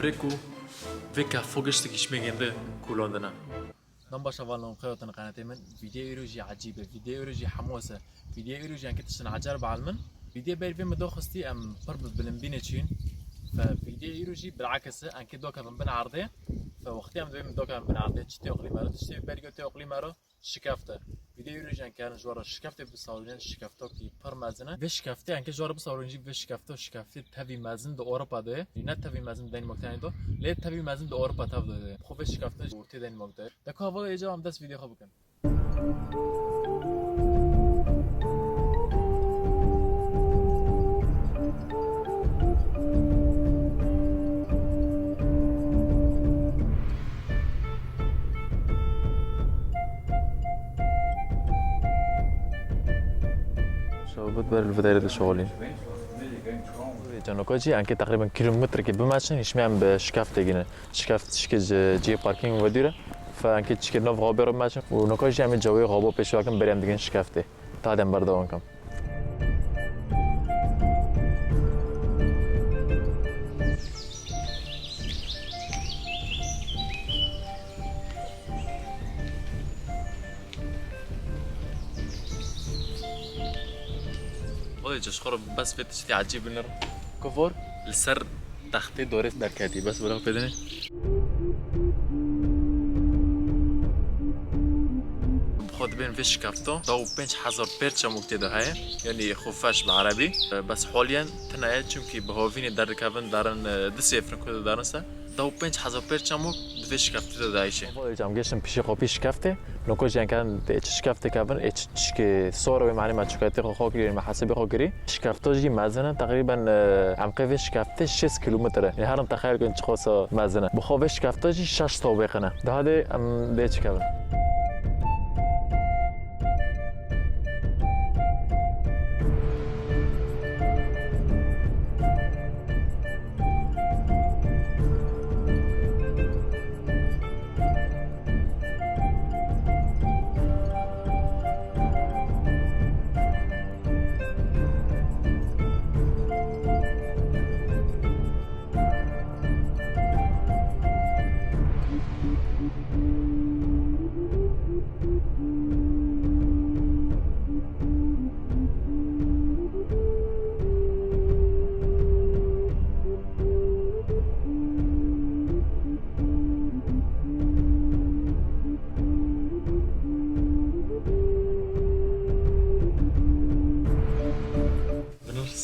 بريكو فيكا فوقشتك يشميجن كولوندنا نباش والله خيوطنا قناتي من فيديو يروجي عجيبة فيديو يروجي حماسة فيديو يروجي انك تشن عجرب علمن فيديو بير في مدوخستي ام برب بلمبينة تشين ففيديو يروجي بالعكس انك دوكا بن عرضي فوقتي ام دوي دوكا بن عرضي تشتي اقلي مارو تشتي بيرجو تي اقلي مارو شكافته فيديو يروجي انك كان جوار شكافته بصاولين شكافته كي بر مازنه في شكافته انك جوار بصاولين جي في شكافته شكافته تبي مازن دو اوروبا ده نه تبي مازن دين مكتاني دو ليه تبي مازن دو اوروبا تاف ده خو في شكافته ورتي دين مكتاني دكا هو يجا ام داس فيديو خو بكن شعبت بر الفداير شغالين جانوكاجي انك تقريبا كيلومتر كي بماشن يشمعن بشكاف تيجينا شكاف تشكج جي باركينج وديره فانك تشكي نوف غابر ماشن ونوكاجي عم جوي غابو بيشواكم بريم ديجن شكافته تادم بردوان كم جشخور بس في تشتي عجيب النر كفور السر تختي دوريس دركاتي بس ولا بدني بخود بين فيش كافتو تو بنش حزر بيرتشا مكتده هاي يعني خفاش بالعربي بس حاليا تنايا چونكي بهوفيني در كافن دارن دسيفرن كود دارنسا تو بنش حزر بيرتشا مك فيش كافته دايشه والله جام گشتم پیش خوبیش کافته نوکو جان کردن شکافته کردن که صورة معنی مشکلاتی خاکی محاسبی خاکی شکافته جی مزنه تقریبا عمقی شکافته 6 کیلومتره یه هرم تخیل کن چه خاصه مزنه بخواب شکافته جی 6 تا بخنه ده ام ده چیکار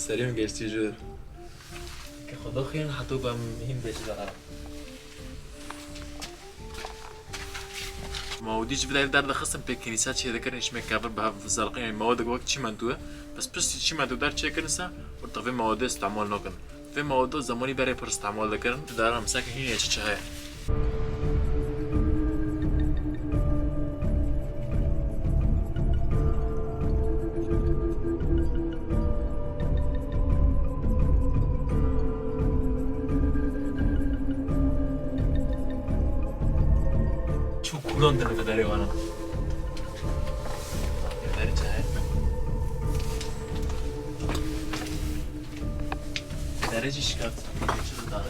سريع جالس يجور كخدا خيان حتى بام هين بيش دارا موديش بداية دار خصم بكنيسات شيء ذكر إيش مكافر بها في الزرقين يعني مواد قوك شيء منتوه بس شيء منتو دار شيء كنسا وطفي مواد استعمال نكن في مواد زماني بري پر استعمال ذكرن دارا مساك هين إيش شيء لندن بداري وانا بداري جاي بداري جي شكافت شو داره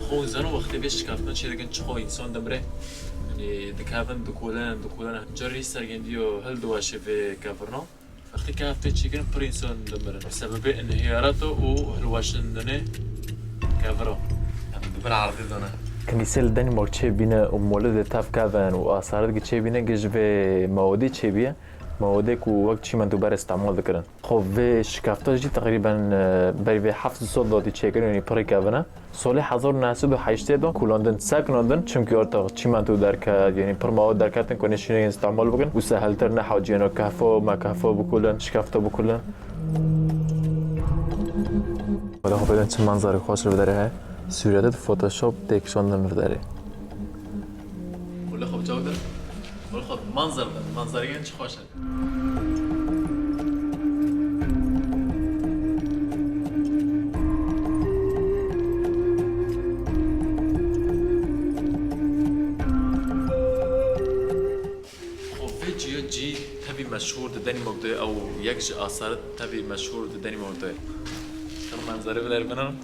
خو زنو وقتی بیش شکافت چه دیگه چه خو انسان دمره يعني دكافن دكولان جري سرگنديو هل دواشه في كافرنا وقتی كافت چه كن پر انسان دمره بسبب انهياراته و هلواشندنه كافرو بالعربي دونه كنيسة الدنمارك چه بینه و مولد تاف کردن و آثارات چه بینه گجوه موادی چه بیه موادی که وقت چی من دوباره استعمال دکرن خب و شکافتاش دی تقریبا بری به 700 دادی چه کردن یعنی پری کردن سال 1908 دو کلاندن سکناندن چون که ارتاق چی من تو درکرد یعنی پر مواد درکردن کنشین استعمال بکن و سهلتر نه حاجینا کهفا ما کهفا بکلن شکافتا بکلن ولی خب بدن چه منظر خوش رو بداره های صورت فوتوشوب تکشاندن رو داره. ولی خب جواب داره. ولی خب منظری چه خوشه. خب جی تبی مشهور دنی موقعی او یک آثار تبی مشهور دنی موقعی. شما منظری بدار بنام.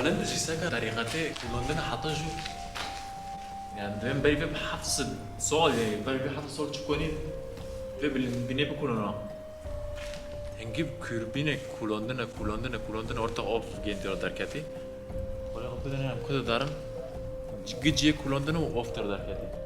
هولندا جيساكا طريقته لندن حتى جو يعني دائما بري في بحفظ سؤال يعني بري في حفظ سؤال تكونين في بني بكوننا هنجيب كوربينه كولندن orta of gendiyor derketi. Oraya kapıdan hem kudu darım. Gıcıya kullandığını oftar derketi.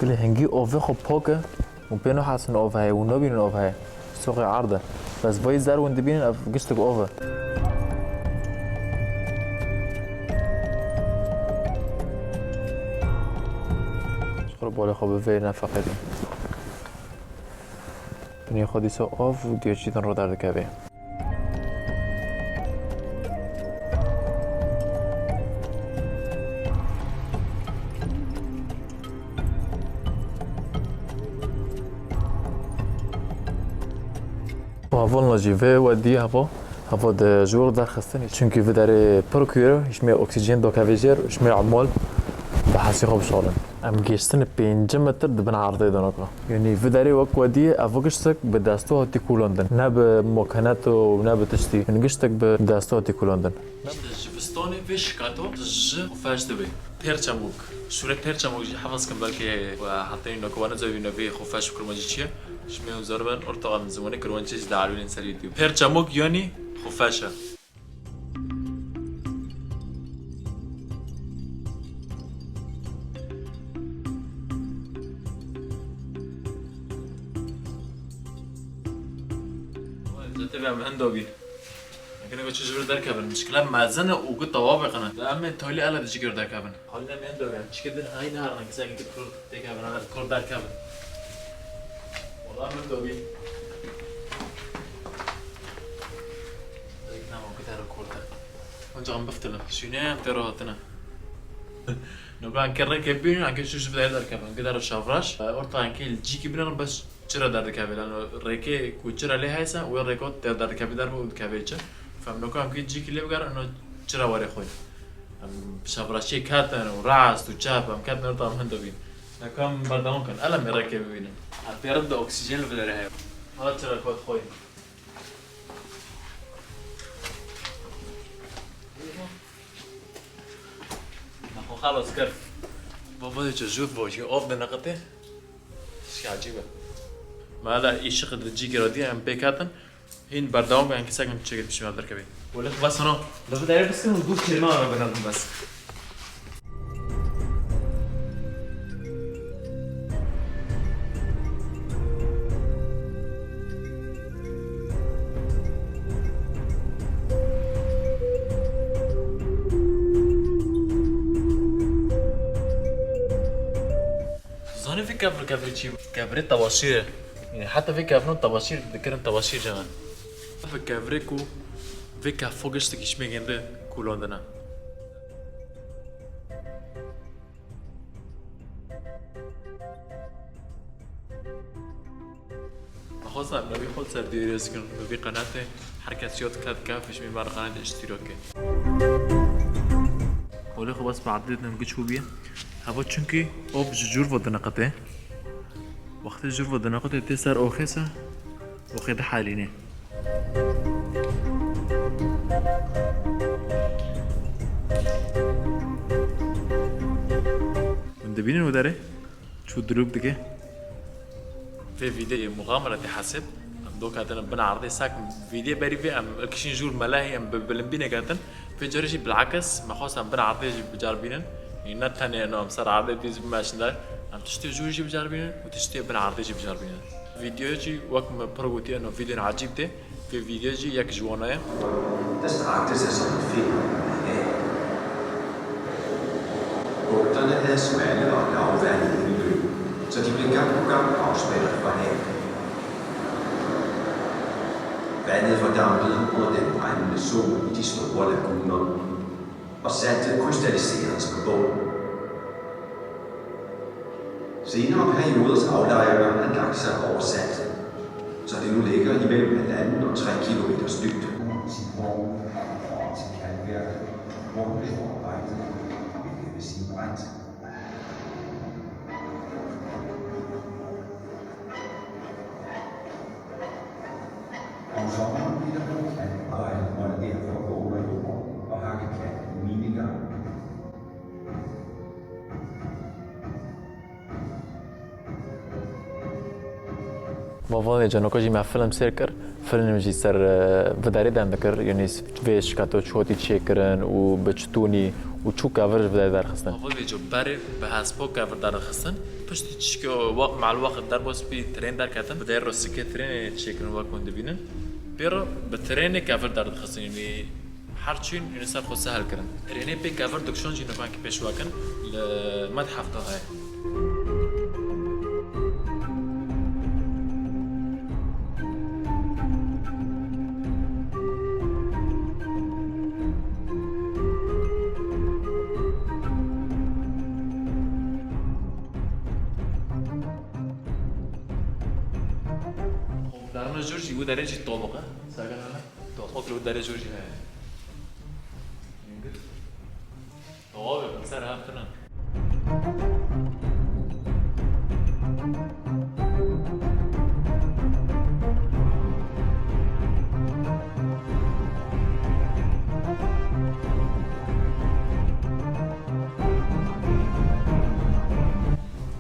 كل هنجي اوفه خب بوكه وبينو حاسن اوفه هاي ونوبين اوفه هاي سوق عرضه بس باي زار وند بين قشتك اوفه شرب ولا خب في نفقه دي بني خدي سو اوف وديو چیتن رو در دکبه هافون جیوه و دی هوا د جور در خستنی چونکی و در پروکیور اشمی اکسیژن دو کاویجر اشمی عمال به حسی خوب شالن ام گشتن 5 متر دبن عرضه دانکا یعنی و در وقت و دی افوگشتک به دستو هاتی کولندن نه به مکانات و نه به تشتی یعنی گشتک به دستو هاتی کولندن جبستانی فيش كاتو ج وفاش دبي بيرچاموك شوري بيرچاموك حفظ كم بالكي وحاطين انه كوانا زي نبي خفاش بكل ماجيتشيا شميهم زربن ارتقى من زمانه كروان تشيز دعالوين انسان يوتيوب بيرچاموك يعني خفاشة تبع من هندوبي لكن اقول تجبر دركبن المشكله مع زنا وقلت طوابق انا دائما تولي على تجبر دركبن حولنا من هندوبي مش كده هاي نهار انا كساك كل دركبن انا كل دركبن والله من هندوبي نعم وقت هالكورتا كنت عم بفتل شنو تروتنا نبغى نكرر كبير عن كل شو شوف ده دركبن كده الشافراش اورطا عن كل جيكي بنا بس چرا در دکابه لانه ریکه کوچرا لی هایسا و ریکو در دکابه در بود دکابه چه فهم نکام که جی کلی بگر انو چرا واره خوی ام شابراشی کاتن و راست و چاپ ام کات نرتا ام هندو بین نکام بردام کن الان میرکه ببینم اتیارد اکسیژن لفدره هاي حالا چرا کات خوی نخو خلاص کرد بابا چه جوف باشی آب نقطه شيء عجيبه ما لا يشق الجيجي ردي ام بيكاتن هين برداوم يعني كساك من تشيك مش مقدر كبي ولا بس انا لو بدي بس كانوا نقول كلمه انا بنادم بس زاني في كفر كفر طباشير يعني حتى في كفرون طباشير ذكرن طباشير جمان في كفريكو في كفوقش تكيش ميجند كولوندنا خاصة نبي خود سر ديريس كن نبي قناة حركة سيوت كلاد كافش من بار قناة اشتراكي ولی خب بس بعدید نمیگه چوبیه هوا چونکی آب جور و دنقته وقتی جور و دنقته تی سر آخیسه وقتی حالینه من دبینن و داره شو دروب دیگه في فيديو مغامرة حاسب دو كاتن بنا عرضي ساك فيديو بري في ام كشين جور ملاهي ام بلمبينا كاتن في جريشي بالعكس ما خاص ام بنا عرضي بجاربينن يعني نتاني انه ام صار عرضي بيز ماشين دار ام تشتي جوجي بجاربينن وتشتي بنا عرضي بجاربينن فيديو جي وقت ما بروتي انه فيديو عجيب ده في فيديو جي يك جوانايا Arktis er som en film. Bugterne havde smalle og lavvandede løb, så de blev gang på gang afspændet fra havet. Vandet fordampede under den brændende sol i de store laguner, og saltet krystalliserede sig på bunden. Senere perioders aflejringer har lagt sig over saltet, så det nu ligger imellem 1,5 og 3 kilometers dybde. Sin vogn og til kalkværket, hvor det blev oprettet, hvilket vil sige brændt. Om sommeren bliver der brugt kalkarbejde, hvor det derfor går under jorden og hakke kalk i minigang. موضوع جانو کجی ما فیلم سیر کر فیلم جی سر وداری دم دکر یعنی ویش کاتو چوتی چیکرن و بچتونی و چو کاورج وداری در خستن. موضوع جو بره به حسب کاور در خستن پشت چیکو مع الوقت در باز بی ترین در کردن بدای راستی ترین چیکرن واقعا دبینن بیرو به ترین کاور در خستن یعنی هر چین یعنی سر خود سهل کردن ترینه به کاور دکشون جی نوان کی پیش واقعا لمتحف ده های. دارنا جورجي ودرجة طابقة ساكن أنا طابق له درجة جورجي هاي طوابق مسار هافتنا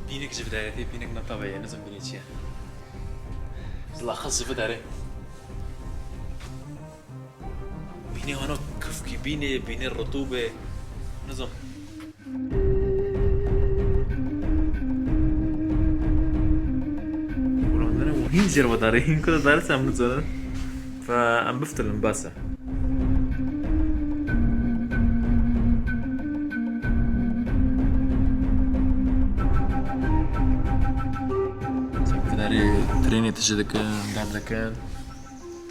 بينك جبدايتي بينك نطبيعي نزم بنيتشيا بالأخص في داري بيني هنا كفكي بيني الرطوبة نظام ولو وهين جروا دارين كل دار سام نزل فأم بفتل المباسة داري تريني تجدك دار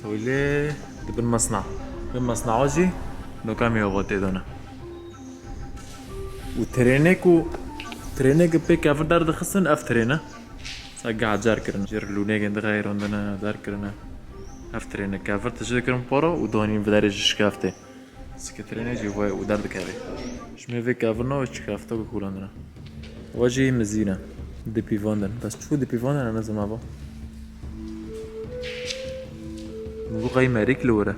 تولي بالمصنع بالمصنع وجي لو كامي وغوتي دونا وترينيك بيك افر دار دخسن اف ترينا ساقع جار كرن جير لونيك اند غير عندنا دار كرنا اف ترينيك افر تجدك بورو ودوني بداري شكافتي سكتريني جي هو ودار دكاري شمي فيك افرنا وشكافتو بكول عندنا وجي مزينه دي بيفوندن بس شو دي بيفوندن انا زعما با نقول قاي ماريك لورا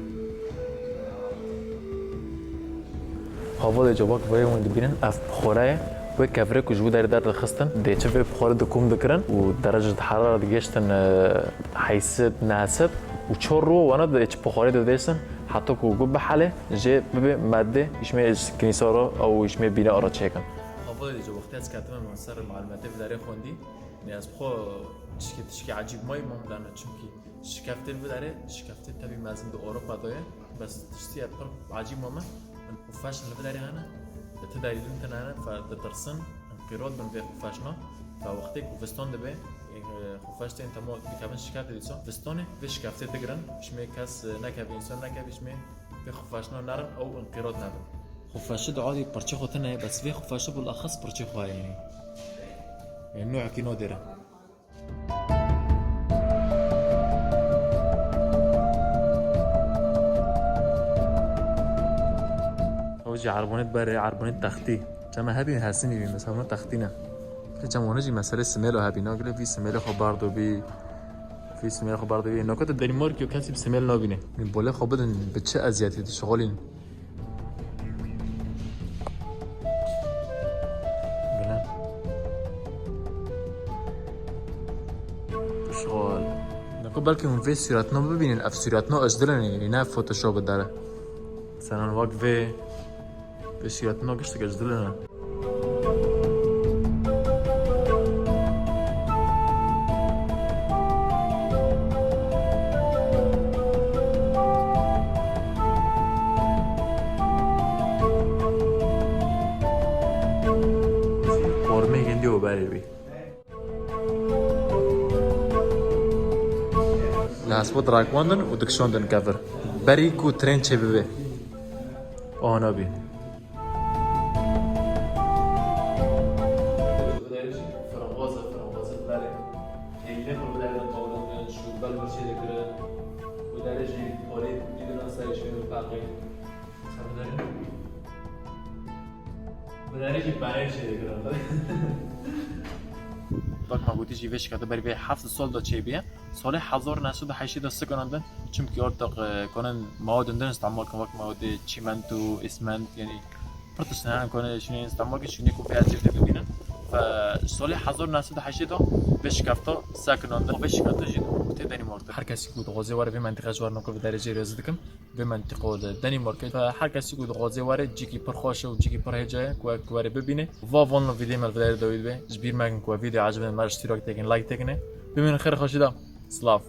هوا جواب وای اون دبینن اف بخوره و کفره که جو در خستن دیچه و بخوره دکوم دکرن و درجه حرارت گشتن حیثیت ناسب و چور رو وانا دیچ بخوره دادیسن حتی که گوب بحاله جه ببی ماده اسمه کنیسارا او اسمه بینه آرا چیکن هوا جو وقتی از کاتم من سر معلومات في داره خوندی نیاز بخو تشکی عجیب مای مملانه چونکی شکافت البداره شکافت تبی مازن دو اروپا دایه بس تشتی اپر عجیب ماما من خفاش البداره هنا تداري دون تنانا فدرسن انقراض من في خفاشنا فوقتك وفستون دبي خفاش تين تمو بكابن شكافت ديسو فستونه في شكافت تقرن شمي كاس نكابي انسان نكابي شمي في خفاشنا نارن او انقراض نابن خفاش عادي برشي خوتنا بس في خفاش بالاخص برشي خو يعني نوع كينو ديره اوجي عربونت بري عربونت تختي جما هبي حسيني بي مثلا تختينا جما نجي مساله سميلو هبي ناقله في سميلو خو باردو بي في سميلو خو باردو بي نوكت الدنمارك يو كاسب سميل نابينه من بوله خو بدن بچه ازياتي شغالين شغال نقول بالك من في سيراتنا ببينين اف سيراتنا اجدلن يعني نه فوتوشوب داره مثلا وقت في سيراتنا قشت اجدلن قرمه گندی و بری بی هسبود راكواندن ودكشوندن كفر بريكو ترين شبيبه آنا بي باک ما گویی جیوش کرده بری به 7 سال دا چه بیه سال 1983 کنند چون که ارتق کنن مواد دندن استعمال کنن وقت مواد چیمنتو اسمنت یعنی پروتستان کنن شنی استعمال که شنی کو پیاز جفت ببینن فسال 1980 بهش کفتا ساکننده بهش کفتا جید بوده دانمارک هر کسی که غازی واره به منطقه جوار نکو به درجه ریاضی دکم به منطقه دانمارک هر کسی که غازی واره جیکی پر خوشه و جیکی پر هجای کو واره ببینه و وان ویدیو مال ودار دوید به جبیر مگن کو ویدیو عجب مرا اشتراک تگین لایک تگینه ببینن خیر خوشیدم سلاف